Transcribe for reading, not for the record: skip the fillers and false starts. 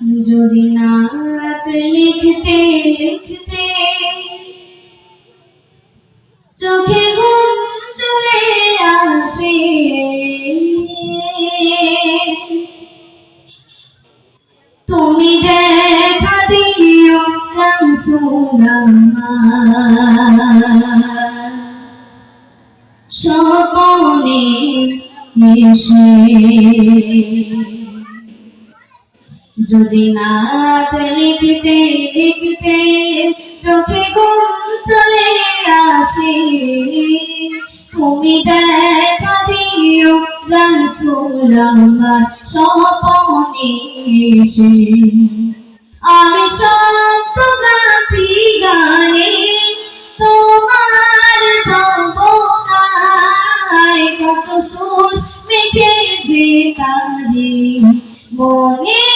যদি নাত লিখতে লিখতে চোখে ঘুম চলে আসে, তুমি দেখা দিও রাসূল আমার স্বপনে এসে। যদি নাত লিখতে লিখতে চোখে ঘুম চলে আসে, তুমি দেখা দিও রাসূল আমার স্বপনে এসে। আমি শব্দ গাঁথি গানে তোমার ভাবনায়, কত সুর মেখে যে তারে মনে